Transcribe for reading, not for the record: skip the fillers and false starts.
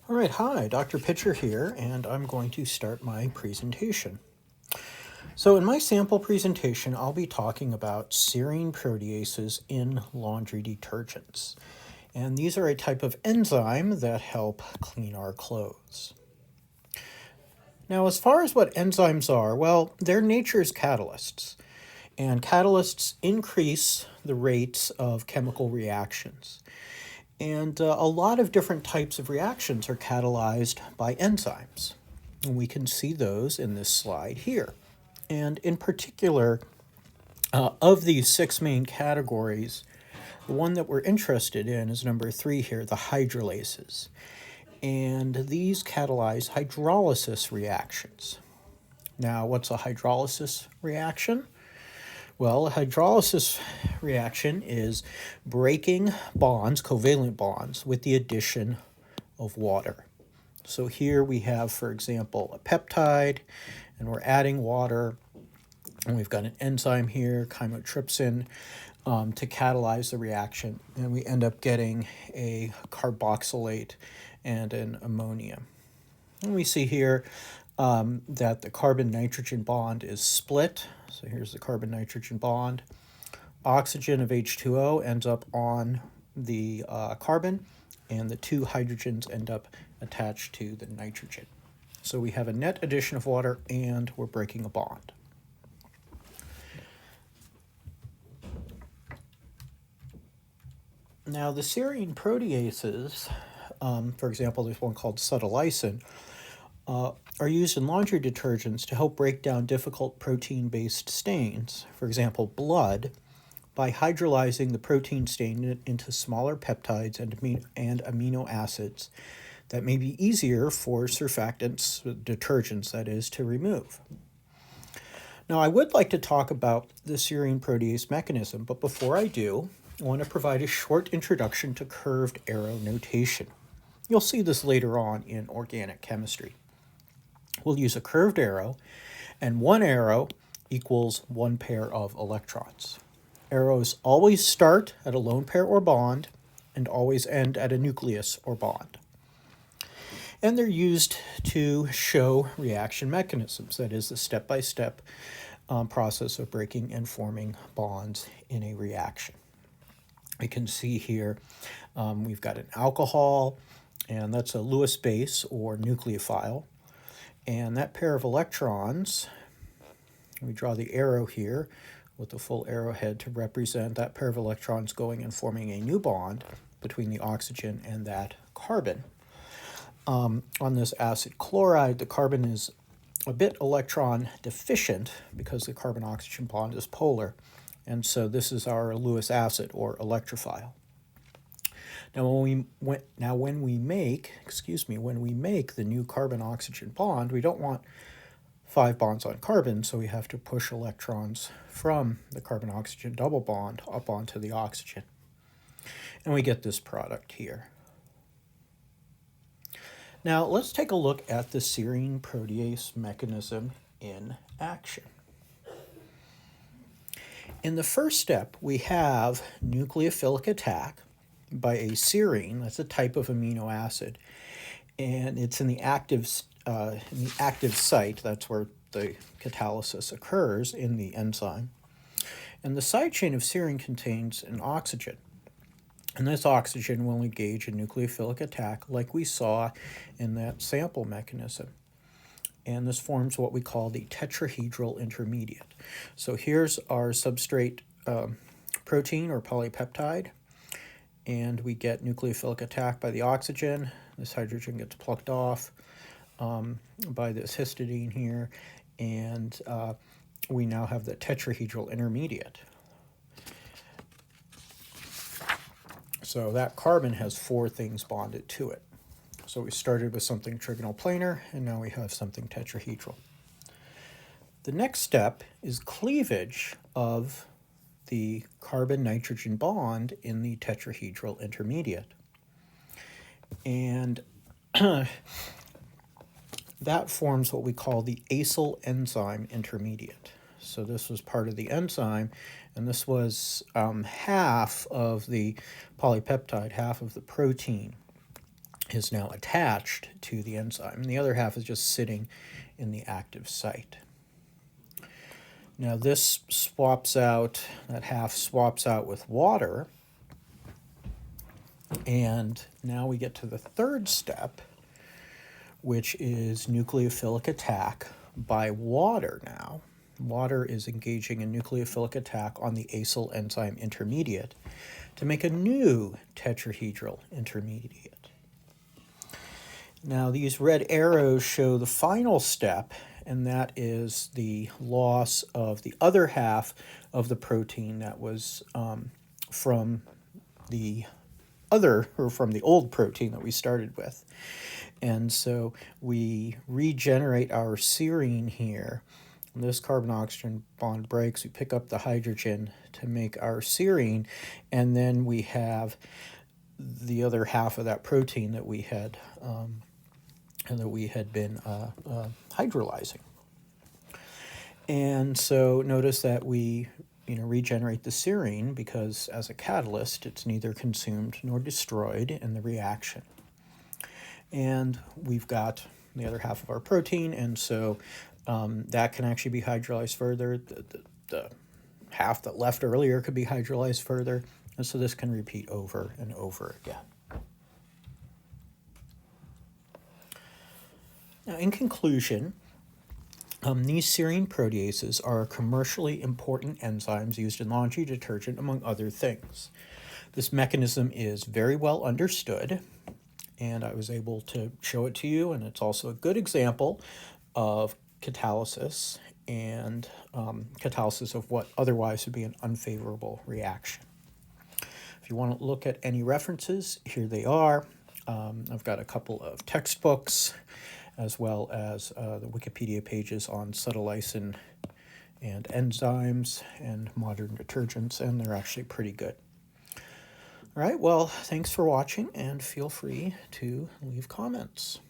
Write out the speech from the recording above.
All right, hi, Dr. Pitcher here, and I'm going to start my presentation. So in my sample presentation, I'll be talking about serine proteases in laundry detergents. And these are a type of enzyme that help clean our clothes. Now, as far as what enzymes are, well, their nature is catalysts. And catalysts increase the rates of chemical reactions. And a lot of different types of reactions are catalyzed by enzymes. And we can see those in this slide here. And in particular, of these six main categories, the one that we're interested in is number 3 here, the hydrolases. And these catalyze hydrolysis reactions. Now, what's a hydrolysis reaction? Well, a hydrolysis reaction is breaking bonds, covalent bonds, with the addition of water. So here we have, for example, a peptide, and we're adding water, and we've got an enzyme here, chymotrypsin, to catalyze the reaction, and we end up getting a carboxylate and an ammonia. And we see here that the carbon-nitrogen bond is split. So here's the carbon-nitrogen bond. Oxygen of H2O ends up on the carbon, and the two hydrogens end up attached to the nitrogen. So we have a net addition of water, and we're breaking a bond. Now, the serine proteases, for example, there's one called cetylysin, are used in laundry detergents to help break down difficult protein-based stains, for example, blood, by hydrolyzing the protein stain into smaller peptides and amino acids that may be easier for surfactants, detergents that is, to remove. Now, I would like to talk about the serine protease mechanism, but before I do, I want to provide a short introduction to curved arrow notation. You'll see this later on in organic chemistry. We'll use a curved arrow, and one arrow equals one pair of electrons. Arrows always start at a lone pair or bond and always end at a nucleus or bond. And they're used to show reaction mechanisms, that is, the step-by-step process of breaking and forming bonds in a reaction. We can see here we've got an alcohol, and that's a Lewis base or nucleophile. And that pair of electrons, we draw the arrow here with the full arrowhead to represent that pair of electrons going and forming a new bond between the oxygen and that carbon. On this acid chloride, the carbon is a bit electron deficient because the carbon-oxygen bond is polar. And so this is our Lewis acid or electrophile. Now, when we make the new carbon-oxygen bond, we don't want 5 bonds on carbon, so we have to push electrons from the carbon-oxygen double bond up onto the oxygen. And we get this product here. Now, let's take a look at the serine protease mechanism in action. In the first step, we have nucleophilic attack by a serine. That's a type of amino acid, and it's in the active site. That's where the catalysis occurs in the enzyme. And the side chain of serine contains an oxygen, and this oxygen will engage in nucleophilic attack like we saw in that sample mechanism. And this forms what we call the tetrahedral intermediate. So here's our substrate protein or polypeptide, and we get nucleophilic attack by the oxygen. This hydrogen gets plucked off by this histidine here, and we now have the tetrahedral intermediate. So that carbon has 4 things bonded to it. So we started with something trigonal planar, and now we have something tetrahedral. The next step is cleavage of the carbon-nitrogen bond in the tetrahedral intermediate. And that forms what we call the acyl enzyme intermediate. So this was part of the enzyme, and this was half of the polypeptide, half of the protein. is now attached to the enzyme, and the other half is just sitting in the active site. Now this swaps out, that half swaps out with water, and now we get to the third step, which is nucleophilic attack by water now. Water is engaging in nucleophilic attack on the acyl enzyme intermediate to make a new tetrahedral intermediate. Now these red arrows show the final step, and that is the loss of the other half of the protein that was from the old protein that we started with. And so we regenerate our serine here. When this carbon-oxygen bond breaks, we pick up the hydrogen to make our serine, and then we have the other half of that protein that we had been hydrolyzing. And so notice that we regenerate the serine because as a catalyst, it's neither consumed nor destroyed in the reaction. And we've got the other half of our protein, and so that can actually be hydrolyzed further. The half that left earlier could be hydrolyzed further, and so this can repeat over and over again. Now, in conclusion, these serine proteases are commercially important enzymes used in laundry detergent, among other things. This mechanism is very well understood, and I was able to show it to you, and it's also a good example of catalysis and catalysis of what otherwise would be an unfavorable reaction. If you want to look at any references, here they are. I've got a couple of textbooks as well as the Wikipedia pages on subtolysine and enzymes and modern detergents, and they're actually pretty good. All right, well, thanks for watching, and feel free to leave comments.